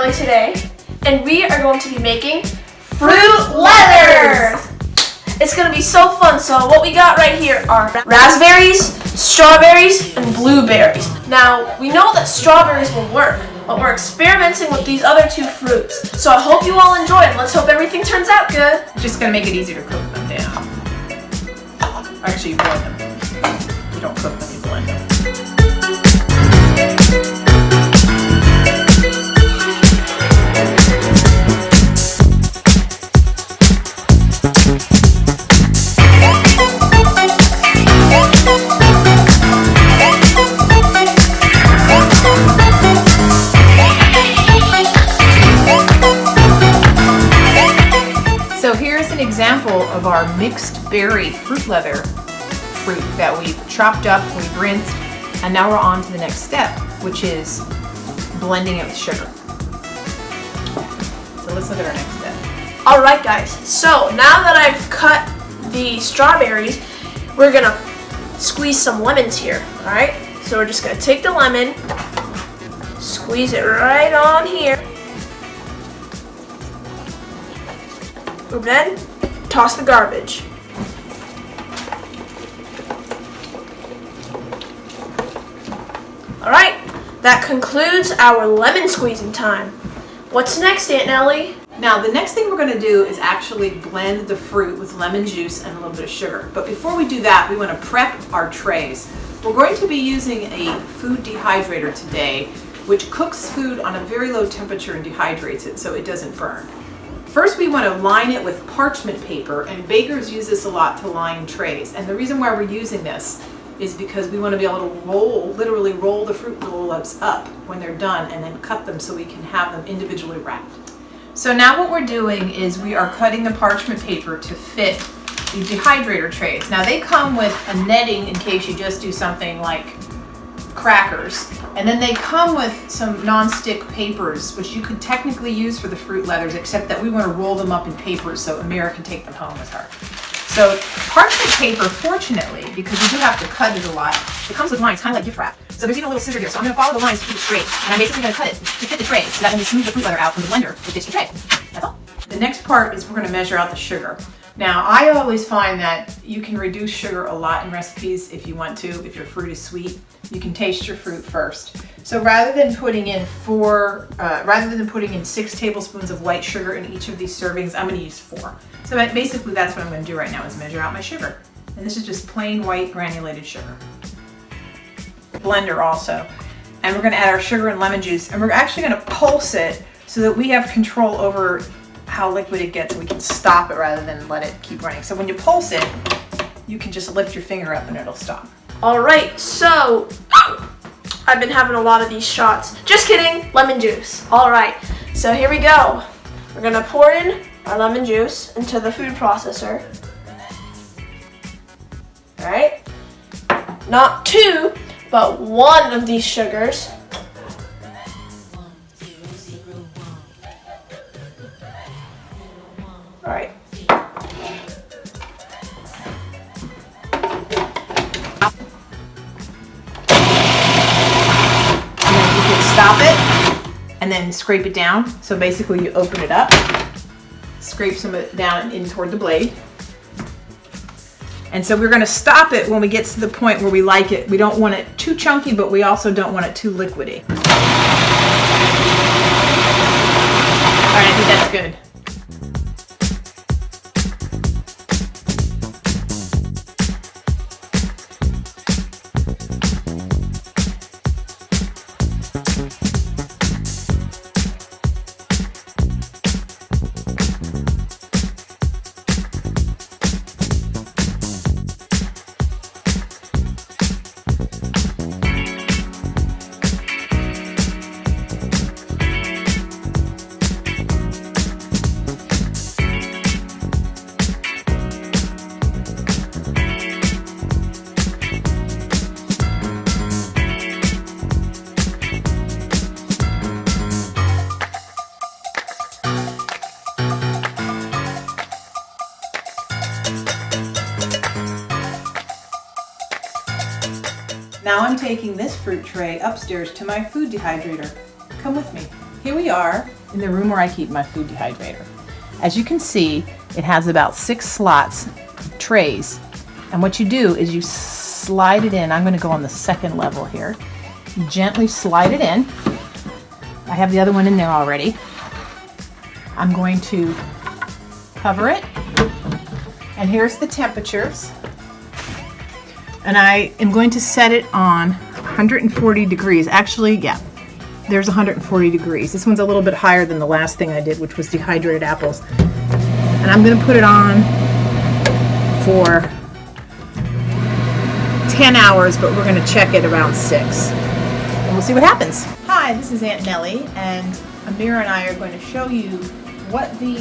Nelly today, and we are going to be making fruit leathers. It's going to be so fun. So what we got right here are raspberries, strawberries, and blueberries. Now, we know that strawberries will work, but we're experimenting with these other two fruits. So I hope you all enjoy it. Let's hope everything turns out good. Just going to make it easier to cook them down. Actually, you blend them. You don't cook them, you blend them. So here's an example of our mixed berry fruit leather fruit that we've chopped up, we've rinsed, and now we're on to the next step, which is blending it with sugar. So let's look at our next step. All right, guys. So now that I've cut the strawberries, we're gonna squeeze some lemons here. All right. So we're just gonna take the lemon, squeeze it right on here. And then toss the garbage. Alright, that concludes our lemon squeezing time. What's next, Aunt Nellie? Now the next thing we're going to do is actually blend the fruit with lemon juice and a little bit of sugar. But before we do that, we want to prep our trays. We're going to be using a food dehydrator today, which cooks food on a very low temperature and dehydrates it so it doesn't burn. First, we want to line it with parchment paper, and bakers use this a lot to line trays. And the reason why we're using this is because we want to be able to literally roll the fruit roll-ups up when they're done and then cut them so we can have them individually wrapped. So now what we're doing is we are cutting the parchment paper to fit the dehydrator trays. Now they come with a netting in case you just do something like crackers, and then they come with some non-stick papers which you could technically use for the fruit leathers, except that we want to roll them up in papers so Amira can take them home with her. So parchment paper, fortunately, because you do have to cut it a lot, it comes with lines, kind of like gift wrap. So there's even a little scissor here, so I'm going to follow the lines to keep it straight, and I'm basically going to cut it to fit the tray so that when we smooth the fruit leather out from the blender, it fits the tray. That's all. The next part is we're going to measure out the sugar. Now, I always find that you can reduce sugar a lot in recipes if you want to, if your fruit is sweet. You can taste your fruit first. So rather than putting in 6 tablespoons of white sugar in each of these servings, I'm going to use 4. So basically that's what I'm going to do right now is measure out my sugar. And this is just plain white granulated sugar. Blender also. And we're going to add our sugar and lemon juice, and we're actually going to pulse it so that we have control over how liquid it gets, and we can stop it rather than let it keep running. So when you pulse it, you can just lift your finger up and it'll stop. All right, so I've been having a lot of these shots. Just kidding, lemon juice. All right, so here we go. We're gonna pour in our lemon juice into the food processor. All right, not 2, but 1 of these sugars. All right. Stop it and then scrape it down. So basically you open it up, scrape some of it down in toward the blade. And so we're going to stop it when we get to the point where we like it. We don't want it too chunky, but we also don't want it too liquidy. All right, I think that's good. Now I'm taking this fruit tray upstairs to my food dehydrator. Come with me. Here we are in the room where I keep my food dehydrator. As you can see, it has about 6 slots, trays. And what you do is you slide it in. I'm going to go on the second level here. You gently slide it in. I have the other one in there already. I'm going to cover it. And here's the temperatures. And I am going to set it on 140 degrees. Actually, yeah, there's 140 degrees. This one's a little bit higher than the last thing I did, which was dehydrated apples. And I'm going to put it on for 10 hours, but we're going to check it around 6. And we'll see what happens. Hi, this is Aunt Nellie, and Amira and I are going to show you what the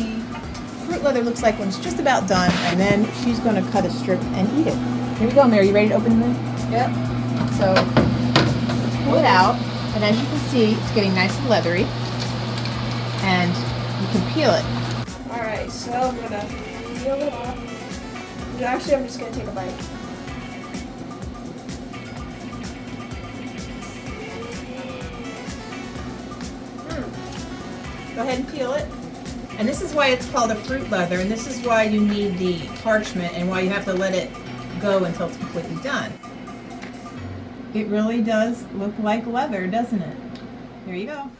fruit leather looks like when it's just about done, and then she's going to cut a strip and eat it. Here we go, Amira. You ready to open it? Yep. So, pull it out, and as you can see, it's getting nice and leathery, and you can peel it. Alright, so I'm gonna peel it off. Actually, I'm just gonna take a bite. Go ahead and peel it. And this is why it's called a fruit leather, and this is why you need the parchment and why you have to let it go until it's completely done. It really does look like leather, doesn't it? Here you go.